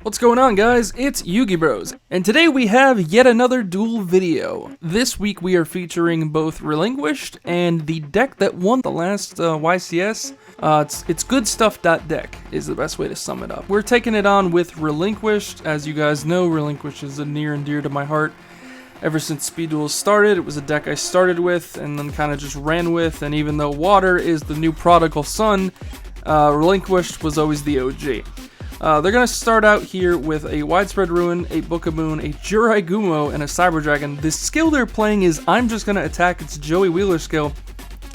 What's going on, guys? It's Yugi Bros, and today we have yet another duel video. This week we are featuring both Relinquished and the deck that won the last YCS. It's GoodStuff.dek is the best way to sum it up. We're taking it on with Relinquished. As you guys know, Relinquished is a near and dear to my heart. Ever since Speed Duels started, it was a deck I started with and then kind of just ran with, and even though Water is the new prodigal son, Relinquished was always the OG. They're going to start out here with a Widespread Ruin, a Book of Moon, a Jurai Gumo, and a Cyber Dragon. The skill they're playing is I'm just going to attack. It's Joey Wheeler skill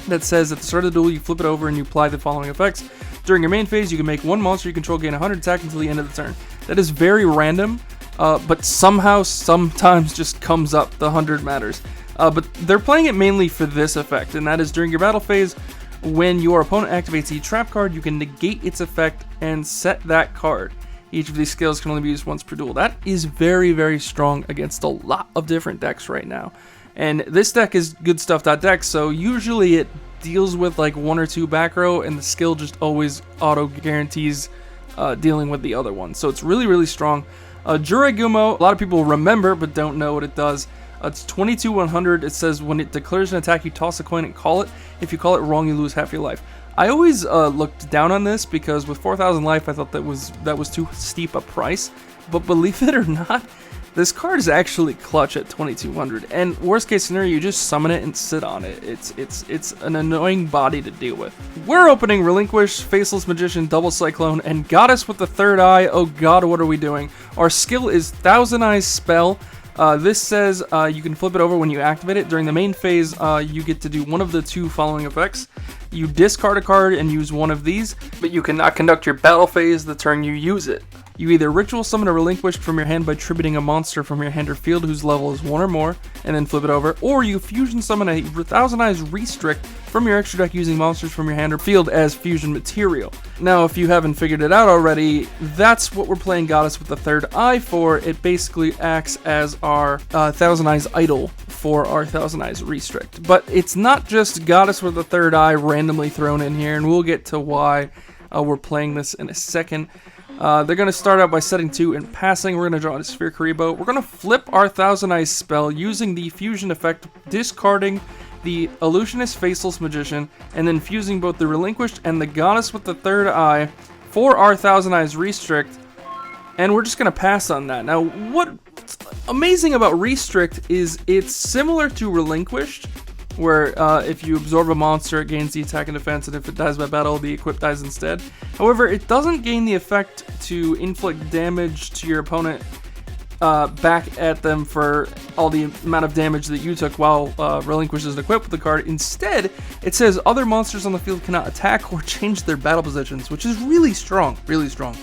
that says at the start of the duel you flip it over and you apply the following effects. During your main phase, you can make one monster you control gain 100 attack until the end of the turn. That is very random, but somehow, sometimes just comes up. The 100 matters. But they're playing it mainly for this effect, and that is during your battle phase. When your opponent activates a trap card, you can negate its effect and set that card. Each of these skills can only be used once per duel. That is very, very strong against a lot of different decks right now. And this deck is GoodStuff.dek, so usually it deals with like one or two back row, and the skill just always auto guarantees dealing with the other one. So it's really, really strong. Jurai Gumo, a lot of people remember but don't know what it does. It's 22-100. It says when it declares an attack, you toss a coin and call it. If you call it wrong, you lose half your life. I always looked down on this because with 4,000 life, I thought that was too steep a price. But believe it or not, this card is actually clutch at 2200. And worst case scenario, you just summon it and sit on it. It's an annoying body to deal with. We're opening Relinquish, Faceless Magician, Double Cyclone, and Goddess with the Third Eye. Oh God, what are we doing? Our skill is Thousand Eyes Spell. This says you can flip it over when you activate it. During the main phase, you get to do one of the two following effects. You discard a card and use one of these, but you cannot conduct your battle phase the turn you use it. You either ritual summon a Relinquished from your hand by tributing a monster from your hand or field whose level is 1 or more, and then flip it over, or you fusion summon a Thousand Eyes Restrict from your extra deck using monsters from your hand or field as fusion material. Now, if you haven't figured it out already, that's what we're playing Goddess with the Third Eye for. It basically acts as our Thousand Eyes Idol for our Thousand Eyes Restrict. But it's not just Goddess with the Third Eye randomly thrown in here, and we'll get to why we're playing this in a second. They're going to start out by setting 2 and passing. We're going to draw a Sphere Karibo. We're going to flip our Thousand Eyes spell using the fusion effect, discarding the Illusionist Faceless Magician, and then fusing both the Relinquished and the Goddess with the Third Eye for our Thousand Eyes Restrict. And we're just going to pass on that. Now, what's amazing about Restrict is it's similar to Relinquished, where if you absorb a monster, it gains the attack and defense, and if it dies by battle, the equip dies instead. However, it doesn't gain the effect to inflict damage to your opponent back at them for all the amount of damage that you took while Relinquished isn't equipped with the card. Instead, it says other monsters on the field cannot attack or change their battle positions, which is really strong, really strong.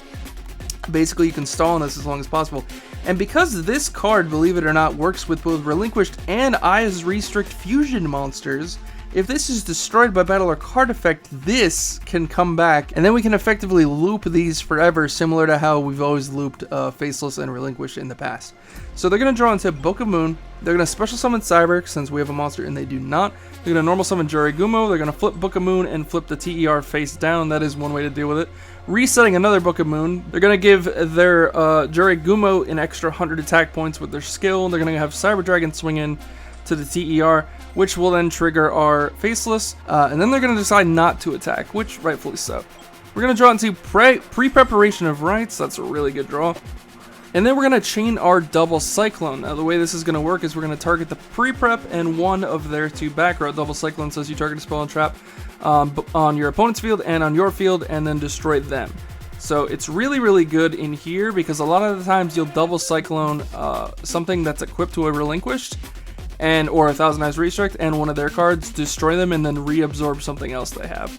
Basically, you can stall on this as long as possible. And because this card, believe it or not, works with both Relinquished and Eyes Restrict fusion monsters, if this is destroyed by battle or card effect, this can come back, and then we can effectively loop these forever, similar to how we've always looped Faceless and Relinquished in the past. So they're going to draw into Book of Moon. They're going to special summon Cyber, since we have a monster and they do not. They're going to normal summon Jurai Gumo. They're going to flip Book of Moon and flip the TER face down. That is one way to deal with it. Resetting another Book of Moon. They're going to give their Jurai Gumo an extra 100 attack points with their skill. They're going to have Cyber Dragon swing in to the TER, which will then trigger our Faceless, and then they're going to decide not to attack, which rightfully so. We're going to draw into Pre-Preparation of Rites. That's a really good draw. And then we're going to chain our Double Cyclone. Now, the way this is going to work is we're going to target the pre-prep and one of their two back row. Double Cyclone says you target a spell and trap on your opponent's field and on your field, and then destroy them. So it's really, really good in here because a lot of the times you'll Double Cyclone something that's equipped to a Relinquished, or a Thousand Eyes Restrict, and one of their cards, destroy them, and then reabsorb something else they have.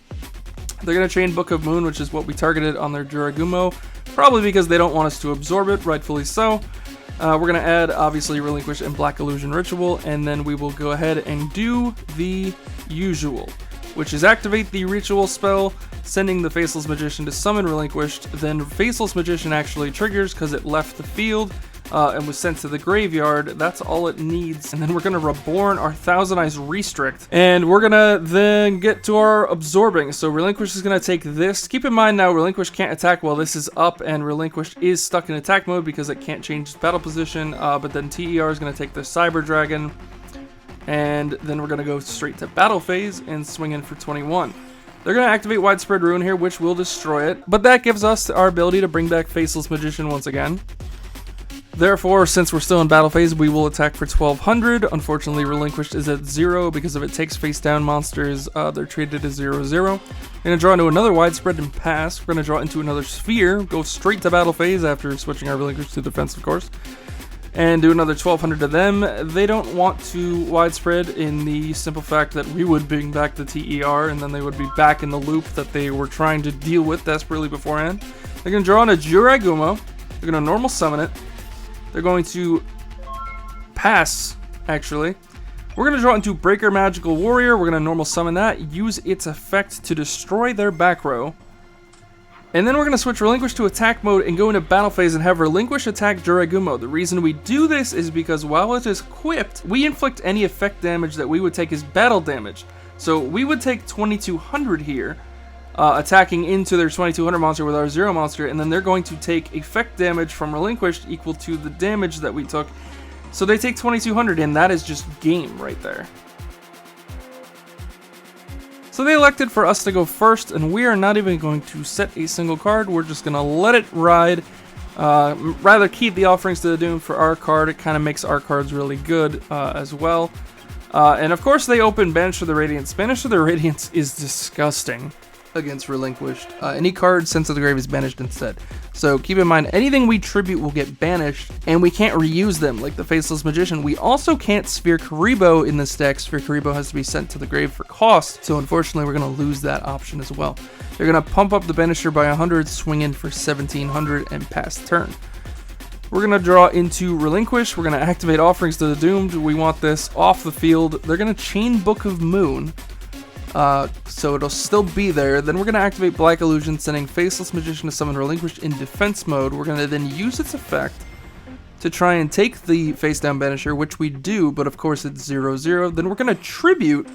They're going to chain Book of Moon, which is what we targeted on their Jurai Gumo, probably because they don't want us to absorb it, rightfully so. We're going to add, obviously, Relinquish and Black Illusion Ritual, and then we will go ahead and do the usual, which is activate the Ritual spell, sending the Faceless Magician to summon Relinquished. Then Faceless Magician actually triggers because it left the field. and was sent to the graveyard. That's all it needs. And then we're going to reborn our Thousand Eyes Restrict. And we're going to then get to our Absorbing. So Relinquished is going to take this. Keep in mind now, Relinquished can't attack while this is up, and Relinquished is stuck in attack mode because it can't change its battle position. But then TER is going to take the Cyber Dragon. And then we're going to go straight to Battle Phase and swing in for 21. They're going to activate Widespread Ruin here, which will destroy it. But that gives us our ability to bring back Faceless Magician once again. Therefore, since we're still in battle phase, we will attack for 1200. Unfortunately, Relinquished is at 0 because if it takes face down monsters, they're treated as 0/0. We're going to draw into another Widespread and pass. We're going to draw into another Sphere, go straight to battle phase after switching our Relinquished to defense, of course, and do another 1200 to them. They don't want to Widespread in the simple fact that we would bring back the TER, and then they would be back in the loop that they were trying to deal with desperately beforehand. They're going to draw on a Juraigumo. They're going to normal summon it. They're going to pass, actually. We're going to draw into Breaker Magical Warrior. We're going to normal summon that, use its effect to destroy their back row. And then we're going to switch Relinquish to attack mode and go into battle phase and have Relinquish attack Juraigumo. The reason we do this is because while it is equipped, we inflict any effect damage that we would take as battle damage. So we would take 2200 here. Attacking into their 2200 monster with our 0 monster, and then they're going to take effect damage from Relinquished equal to the damage that we took. So they take 2200, and that is just game right there. So they elected for us to go first, and we are not even going to set a single card. We're just going to let it ride. Rather keep the Offerings to the Doom for our card. It kind of makes our cards really good as well. And of course they open Banish of the Radiance. Banish of the Radiance is disgusting against Relinquished. Any card sent to the grave is banished instead. So keep in mind, anything we tribute will get banished, and we can't reuse them, like the Faceless Magician. We also can't Sphere Karibo in this deck. Sphere Karibo has to be sent to the grave for cost, so unfortunately we're going to lose that option as well. They're going to pump up the Banisher by 100, swing in for 1700, and pass turn. We're going to draw into Relinquish. We're going to activate Offerings to the Doomed. We want this off the field. They're going to chain Book of Moon. So it'll still be there. Then we're going to activate Black Illusion, sending Faceless Magician to summon Relinquished in defense mode. We're going to then use its effect to try and take the face down Banisher, which we do, but of course it's 0/0. Then we're going to tribute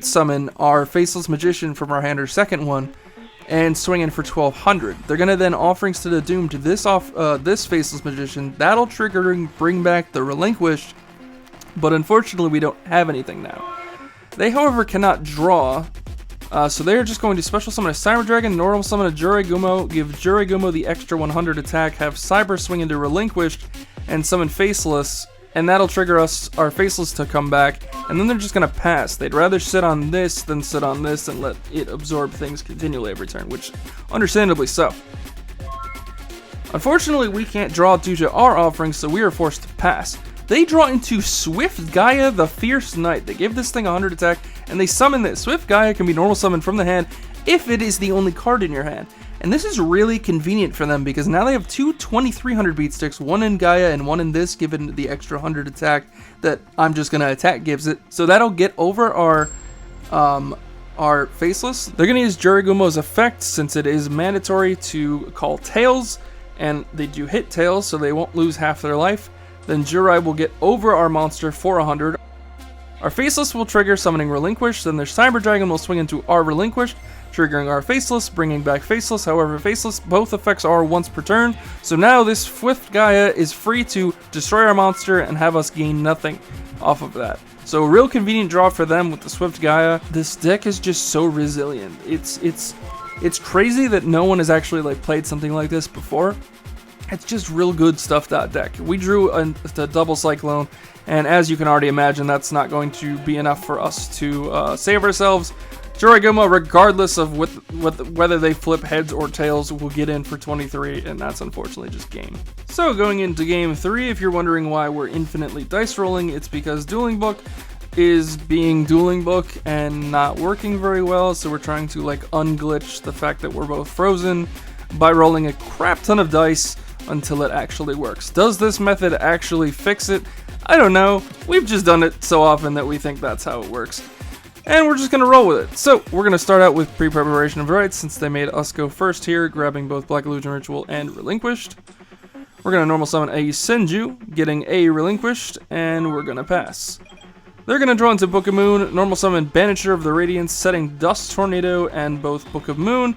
summon our Faceless Magician from our hand, or second one, and swing in for 1200. They're going to then Offerings to the Doom to this Faceless Magician. That'll trigger and bring back the Relinquished, but unfortunately we don't have anything now. They, however, cannot draw, so they're just going to special summon a Cyber Dragon, normal summon a Juraigumo, give Juraigumo the extra 100 attack, have Cyber swing into Relinquished, and summon Faceless, and that'll trigger our Faceless to come back, and then they're just going to pass. They'd rather sit on this than sit on this and let it absorb things continually every turn, which, understandably so. Unfortunately, we can't draw due to our offerings, so we are forced to pass. They draw into Swift Gaia the Fierce Knight. They give this thing 100 attack, and they summon this. Swift Gaia can be normal summoned from the hand if it is the only card in your hand. And this is really convenient for them because now they have two 2300 beat sticks, one in Gaia and one in this, given the extra 100 attack that I'm just going to attack gives it. So that'll get over our Faceless. They're going to use Juraigumo's effect since it is mandatory to call Tails, and they do hit Tails, so they won't lose half their life. Then Jurai will get over our monster for 100. Our Faceless will trigger, summoning Relinquished. Then their Cyber Dragon will swing into our Relinquished, triggering our Faceless, bringing back Faceless. However, Faceless, both effects are once per turn. So now this Swift Gaia is free to destroy our monster and have us gain nothing off of that. So a real convenient draw for them with the Swift Gaia. This deck is just so resilient. It's crazy that no one has actually played something like this before. It's just real GoodStuff.dek. We drew a double Cyclone, and as you can already imagine, that's not going to be enough for us to save ourselves. Juraigumo, regardless of whether they flip heads or tails, will get in for 23, and that's unfortunately just game. So going into game 3, if you're wondering why we're infinitely dice rolling, it's because Duelingbook is being Duelingbook and not working very well, so we're trying to unglitch the fact that we're both frozen by rolling a crap ton of dice until it actually works. Does this method actually fix it? I don't know. We've just done it so often that we think that's how it works. And we're just going to roll with it. So, we're going to start out with Pre-Preparation of Rites, since they made us go first here, grabbing both Black Illusion Ritual and Relinquished. We're going to normal summon a Senju, getting a Relinquished, and we're going to pass. They're going to draw into Book of Moon, normal summon Banisher of the Radiance, setting Dust Tornado and both Book of Moon,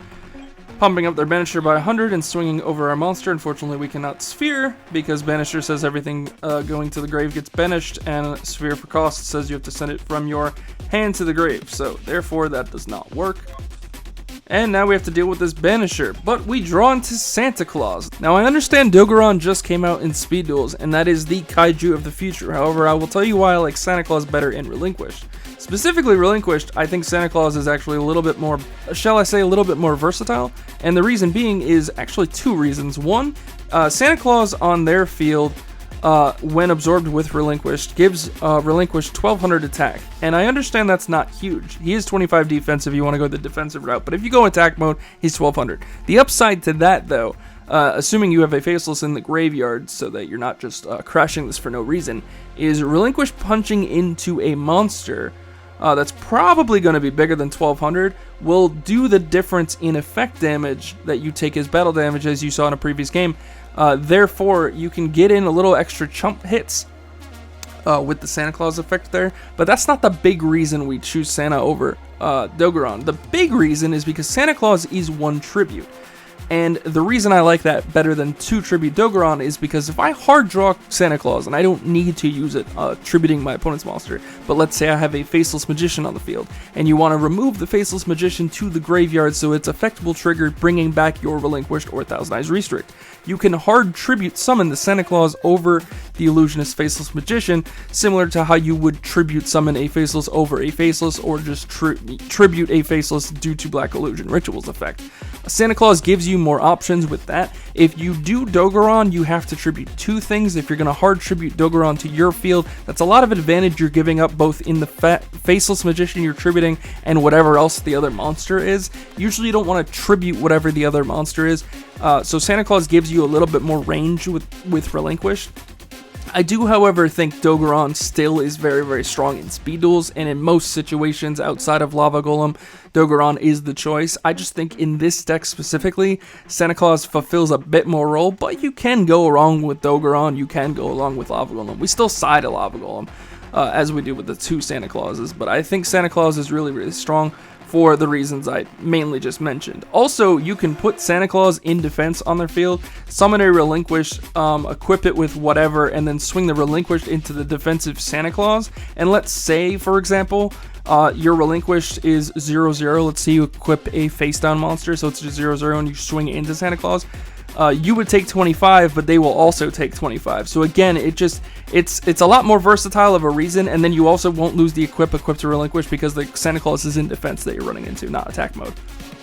pumping up their Banisher by 100 and swinging over our monster. Unfortunately, we cannot Sphere, because Banisher says everything going to the grave gets banished, and Sphere for cost says you have to send it from your hand to the grave, so therefore that does not work. And now we have to deal with this Banisher, but we draw into Santa Claus. Now I understand Dogoron just came out in Speed Duels, and that is the kaiju of the future. However, I will tell you why I like Santa Claus better in Relinquished. Specifically Relinquished, I think Santa Claus is actually a little bit more, shall I say, a little bit more versatile, and the reason being is actually two reasons. One, Santa Claus on their field, when absorbed with Relinquished, gives Relinquished 1200 attack, and I understand that's not huge. He is 25 defense if you want to go the defensive route, but if you go attack mode, he's 1200. The upside to that, though, assuming you have a Faceless in the graveyard so that you're not just crashing this for no reason, is Relinquished punching into a monster that's probably going to be bigger than 1200 will do the difference in effect damage that you take as battle damage, as you saw in a previous game. Therefore, you can get in a little extra chump hits with the Santa Claus effect there, but that's not the big reason we choose Santa over Dogoron. The big reason is because Santa Claus is one tribute. And the reason I like that better than 2 tribute Dogoron is because if I hard draw Santa Claus, and I don't need to use it tributing my opponent's monster, but let's say I have a Faceless Magician on the field, and you want to remove the Faceless Magician to the graveyard so its effect will trigger bringing back your Relinquished or Thousand Eyes Restrict. You can hard tribute summon the Santa Claus over the Illusionist Faceless Magician, similar to how you would tribute summon a Faceless over a Faceless, or just tribute a Faceless due to Black Illusion Rituals effect. Santa Claus gives you more options with that. If you do Dogoron, you have to tribute 2 things. If you're going to hard tribute Dogoron to your field, that's a lot of advantage you're giving up both in the Faceless Magician you're tributing and whatever else the other monster is. Usually you don't want to tribute whatever the other monster is, so Santa Claus gives you a little bit more range with Relinquished. I do, however, think Dogoron still is very, very strong in Speed Duels, and in most situations outside of Lava Golem, Dogoron is the choice. I just think in this deck specifically, Santa Claus fulfills a bit more role, but you can go wrong with Dogoron, you can go along with Lava Golem. We still side a Lava Golem, as we do with the 2 Santa Clauses, but I think Santa Claus is really, really strong for the reasons I mainly just mentioned. Also, you can put Santa Claus in defense on their field, summon a Relinquished, equip it with whatever, and then swing the Relinquished into the defensive Santa Claus. And let's say, for example, your Relinquished is 0/0. Let's say you equip a face down monster, so it's just 0/0, and you swing it into Santa Claus. You would take 25, but they will also take 25. So again, it's a lot more versatile of a reason, and then you also won't lose the equip to Relinquish because the Santa Claus is in defense that you're running into, not attack mode.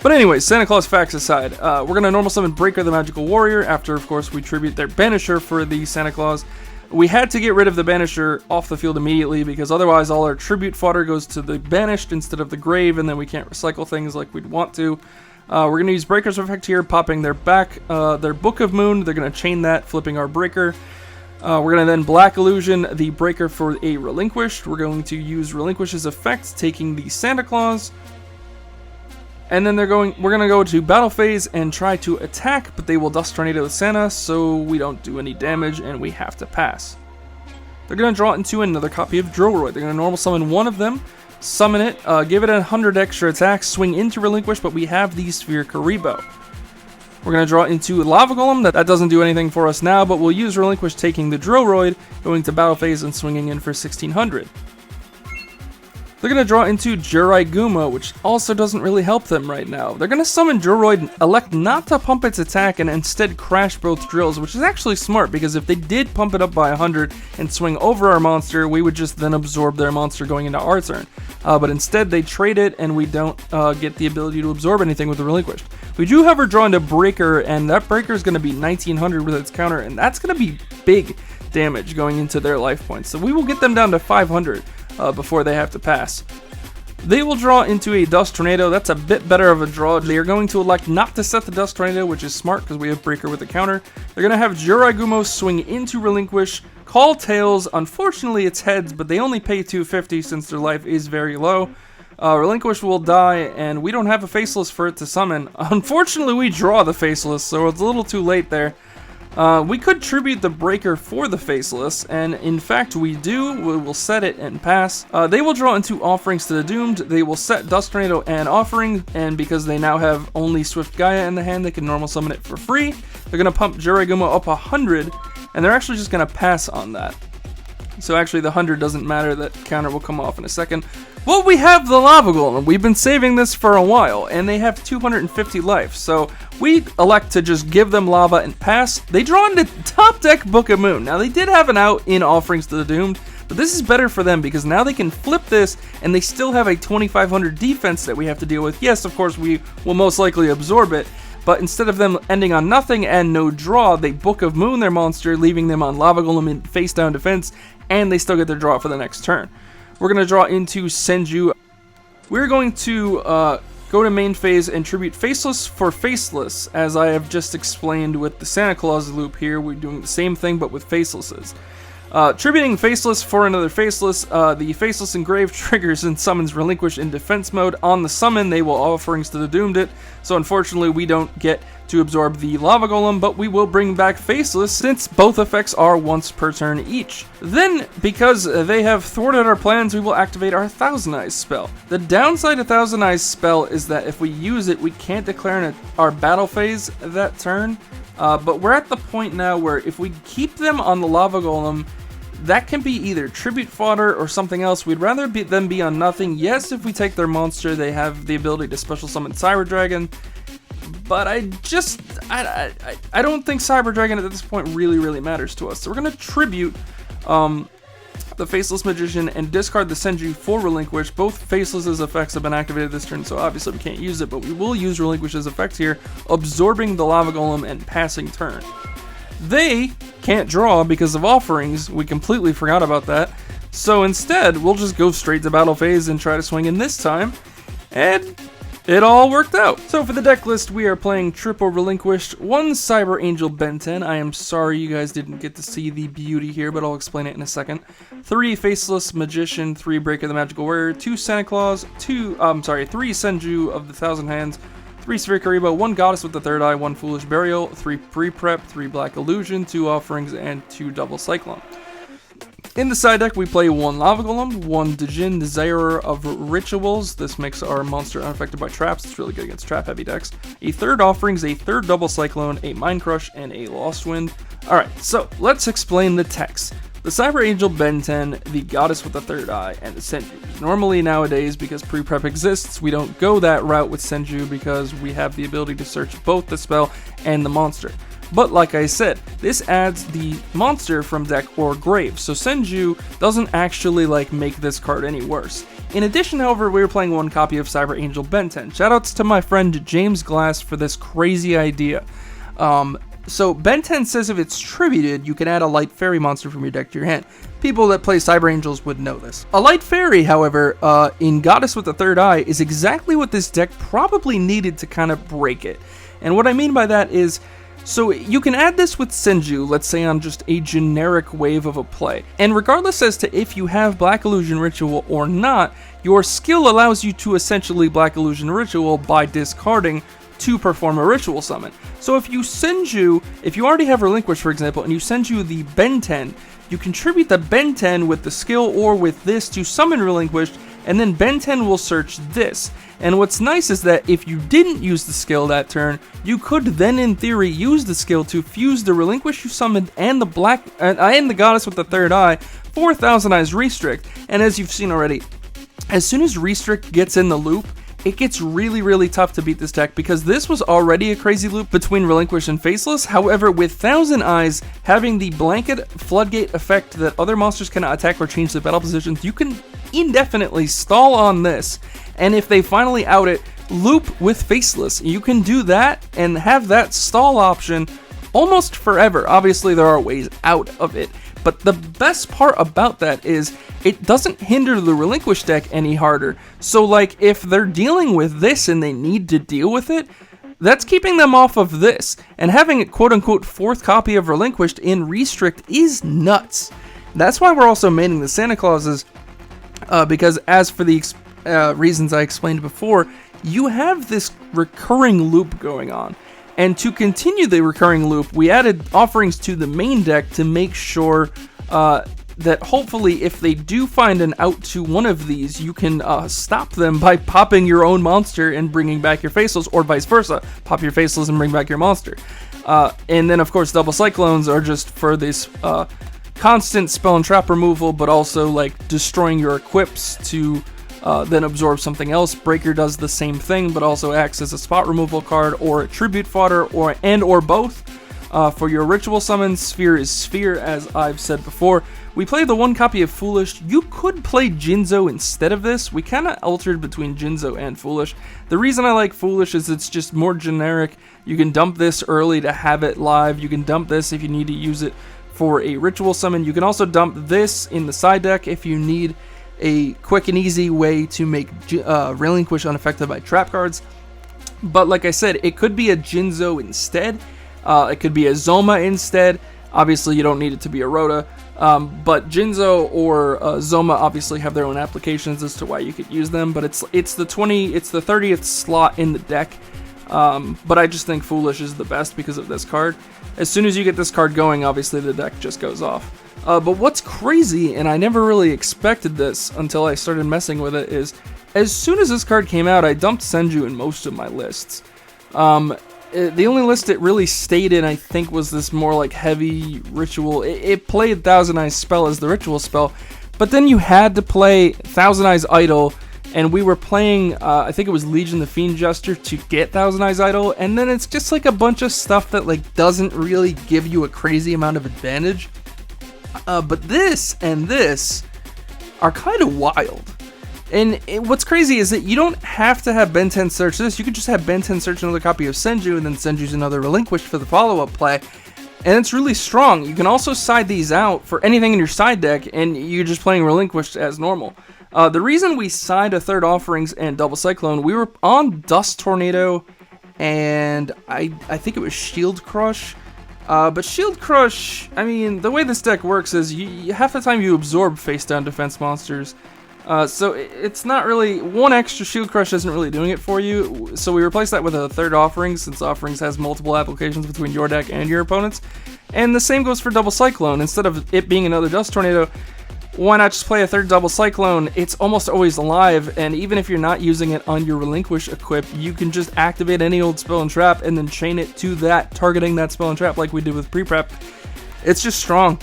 But anyways, Santa Claus facts aside, we're going to normal summon Breaker the Magical Warrior after, of course, we tribute their Banisher for the Santa Claus. We had to get rid of the Banisher off the field immediately because otherwise all our tribute fodder goes to the Banished instead of the grave, and then we can't recycle things like we'd want to. We're going to use Breaker's Effect here, popping their Book of Moon. They're going to chain that, flipping our Breaker. We're going to then Black Illusion the Breaker for a Relinquished. We're going to use Relinquish's effect, taking the Santa Claus. And then we're going to go to Battle Phase and try to attack, but they will Dust Tornado the Santa, so we don't do any damage and we have to pass. They're going to draw into another copy of Drillroid. They're going to normal summon one of them, summon it, give it 100 extra attacks, swing into Relinquish, but we have the Sphere Karibo. We're going to draw into Lava Golem. That doesn't do anything for us now, but we'll use Relinquish taking the Drillroid, going to Battle Phase and swinging in for 1600. They're going to draw into Jurai Guma, which also doesn't really help them right now. They're going to summon Drillroid and elect not to pump its attack and instead crash both drills, which is actually smart because if they did pump it up by 100 and swing over our monster, we would just then absorb their monster going into our turn. But instead they trade it and we don't get the ability to absorb anything with the Relinquished. We do, however, draw into Breaker, and that Breaker is going to be 1900 with its counter, and that's going to be big damage going into their life points. So we will get them down to 500. Before they have to pass. They will draw into a Dust Tornado. That's a bit better of a draw. They are going to elect not to set the Dust Tornado, which is smart because we have Breaker with a counter. They're going to have Jurai Gumo swing into Relinquish, call Tails. Unfortunately, it's heads, but they only pay 250 since their life is very low. Relinquish will die, and we don't have a Faceless for it to summon. Unfortunately, we draw the Faceless, so it's a little too late there. We could tribute the Breaker for the Faceless, and in fact we do. We will set it and pass. They will draw into Offerings to the Doomed. They will set Dust Tornado and Offering, and because they now have only Swift Gaia in the hand, they can normal summon it for free. They're going to pump Juragumo up 100, and they're actually just going to pass on that. So actually the 100 doesn't matter, that counter will come off in a second. Well, we have the Lava Golem. We've been saving this for a while, and they have 250 life, so we elect to just give them Lava and pass. They draw into top deck Book of Moon. Now, they did have an out in Offerings to the Doomed, but this is better for them because now they can flip this, and they still have a 2500 defense that we have to deal with. Yes, of course, we will most likely absorb it, but instead of them ending on nothing and no draw, they Book of Moon their monster, leaving them on Lava Golem in face down defense, and they still get their draw for the next turn. We're going to draw into Senju. We're going to go to main phase and tribute Faceless for Faceless, as I have just explained with the Santa Claus loop here. We're doing the same thing but with Facelesses. Tributing Faceless for another Faceless, the Faceless Engrave triggers and summons Relinquished in defense mode. On the summon, they will Offerings to the Doomed it, so unfortunately we don't get to absorb the Lava Golem, but we will bring back Faceless since both effects are once per turn each. Then, because they have thwarted our plans, we will activate our Thousand Eyes spell. The downside of Thousand Eyes spell is that if we use it, we can't declare in our battle phase that turn, but we're at the point now where if we keep them on the Lava Golem, that can be either tribute fodder or something else. We'd rather them be on nothing. Yes, if we take their monster, they have the ability to special summon Cyber Dragon, but I don't think Cyber Dragon at this point really matters to us. So we're going to tribute the Faceless Magician and discard the Senju for Relinquish. Both Faceless's effects have been activated this turn, so obviously we can't use it, but we will use Relinquish's effect here, absorbing the Lava Golem and passing turn. They can't draw because of Offerings. We completely forgot about that. So instead, we'll just go straight to battle phase and try to swing in this time. And it all worked out. So for the deck list, we are playing triple Relinquished, 1 Cyber Angel Ben 10. I am sorry you guys didn't get to see the beauty here, but I'll explain it in a second. 3 Faceless Magician, 3 Breaker the Magical Warrior, 2 Santa Claus, 3 Senju of the Thousand Hands, 3 Sphere Karibo, 1 Goddess with the Third Eye, 1 Foolish Burial, 3 Pre-Prep, 3 Black Illusion, 2 Offerings, and 2 Double Cyclone. In the side deck, we play 1 Lava Golem, 1 Djinn, Desirer of Rituals. This makes our monster unaffected by traps. It's really good against trap-heavy decks. A 3rd Offerings, a 3rd Double Cyclone, a Mind Crush, and a Lost Wind. Alright, so let's explain the text. The Cyber Angel Ben 10, the Goddess with the Third Eye, and the Senju. Normally nowadays, because pre-prep exists, we don't go that route with Senju because we have the ability to search both the spell and the monster. But like I said, this adds the monster from deck or grave, so Senju doesn't actually make this card any worse. In addition, however, we were playing 1 copy of Cyber Angel Ben 10. Shoutouts to my friend James Glass for this crazy idea. So Ben 10 says if it's tributed, you can add a light fairy monster from your deck to your hand. People that play Cyber Angels would know this. A light fairy, however, in Goddess with the Third Eye, is exactly what this deck probably needed to kind of break it. And what I mean by that is, so you can add this with Senju, let's say on just a generic wave of a play. And regardless as to if you have Black Illusion Ritual or not, your skill allows you to essentially Black Illusion Ritual by discarding to perform a ritual summon. So if you already have Relinquished, for example, and you Senju the Ben 10, you contribute the Ben 10 with the skill or with this to summon Relinquished, and then Ben 10 will search this. And what's nice is that if you didn't use the skill that turn, you could then in theory use the skill to fuse the Relinquished you summoned and the Goddess with the Third Eye for Thousand Eyes Restrict. And as you've seen already, as soon as Restrict gets in the loop, it gets really tough to beat this deck because this was already a crazy loop between Relinquished and Faceless. However, with Thousand Eyes having the blanket floodgate effect that other monsters cannot attack or change their battle positions, you can indefinitely stall on this, and if they finally out it, loop with Faceless. You can do that and have that stall option almost forever. Obviously, there are ways out of it, but the best part about that is it doesn't hinder the Relinquished deck any harder. So if they're dealing with this and they need to deal with it, that's keeping them off of this. And having a quote-unquote 4th copy of Relinquished in Restrict is nuts. That's why we're also maining the Santa Clauses, because as for the reasons I explained before, you have this recurring loop going on. And to continue the recurring loop, we added offerings to the main deck to make sure that hopefully if they do find an out to one of these, you can stop them by popping your own monster and bringing back your faceless, or vice versa. Pop your faceless and bring back your monster. And then, of course, double cyclones are just for this constant spell and trap removal, but also like destroying your equips to then absorb something else. Breaker does the same thing, but also acts as a spot removal card or a tribute fodder, or both. For your ritual summons, Sphere is Sphere, as I've said before. We played the one copy of Foolish. You could play Jinzo instead of this. We kind of altered between Jinzo and Foolish. The reason I like Foolish is it's just more generic. You can dump this early to have it live. You can dump this if you need to use it for a ritual summon. You can also dump this in the side deck if you need a quick and easy way to make Relinquish unaffected by trap cards. But like I said, it could be a Jinzo instead. It could be a Zoma instead. Obviously, you don't need it to be a Rhoda. But Jinzo or Zoma obviously have their own applications as to why you could use them. But it's the 30th slot in the deck. But I just think Foolish is the best because of this card. As soon as you get this card going, obviously the deck just goes off. But what's crazy, and I never really expected this until I started messing with it, is as soon as this card came out, I dumped Senju in most of my lists. The only list it really stayed in, I think, was this more like heavy ritual. It played Thousand Eyes Spell as the ritual spell, but then you had to play Thousand Eyes Idol, and we were playing, I think it was Legion the Fiend Jester to get Thousand Eyes Idol, and then it's just like a bunch of stuff that like doesn't really give you a crazy amount of advantage. But this and this are kind of wild. And what's crazy is that you don't have to have Ben 10 search this. You could just have Ben 10 search another copy of Senju, and then Senju's another Relinquished for the follow-up play. And it's really strong. You can also side these out for anything in your side deck, and you're just playing Relinquished as normal. The reason we side a third offerings and double cyclone, we were on Dust Tornado, and I think it was Shield Crush. But Shield Crush, I mean, the way this deck works is half the time you absorb face-down defense monsters. So it's not really, one extra Shield Crush isn't really doing it for you, so we replaced that with a third Offerings, since Offerings has multiple applications between your deck and your opponent's. And the same goes for Double Cyclone. Instead of it being another Dust Tornado, why not just play a third Double Cyclone? It's almost always alive, and even if you're not using it on your Relinquish equip, you can just activate any old spell and trap and then chain it to that, targeting that spell and trap like we did with pre-prep. It's just strong.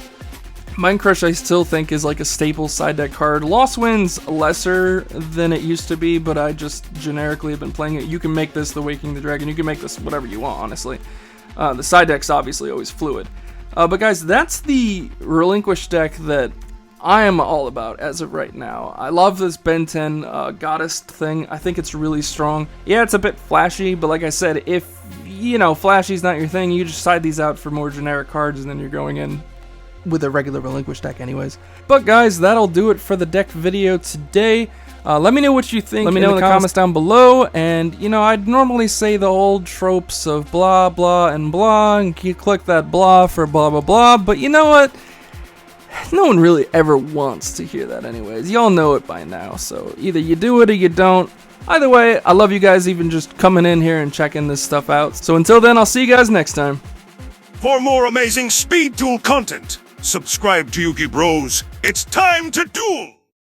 Mind Crush I still think is like a staple side deck card. Lost Wind's lesser than it used to be, but I just generically have been playing it. You can make this the Waking the Dragon. You can make this whatever you want, honestly. The side deck's obviously always fluid. But guys, that's the Relinquished deck that I am all about as of right now. I love this Ben 10 Goddess thing. I think it's really strong. Yeah, it's a bit flashy, but like I said, if, you know, flashy's not your thing, you just side these out for more generic cards, and then you're going in with a regular Relinquished deck anyways. But guys, that'll do it for the deck video today. Let me know what you think. Let me know in the comments down below. And, you know, I'd normally say the old tropes of blah, blah, and blah, and you click that blah for blah, blah, blah. But you know what? No one really ever wants to hear that anyways. Y'all know it by now. So either you do it or you don't. Either way, I love you guys even just coming in here and checking this stuff out. So until then, I'll see you guys next time. For more amazing Speed Duel content, subscribe to Yugi Bros. It's time to duel!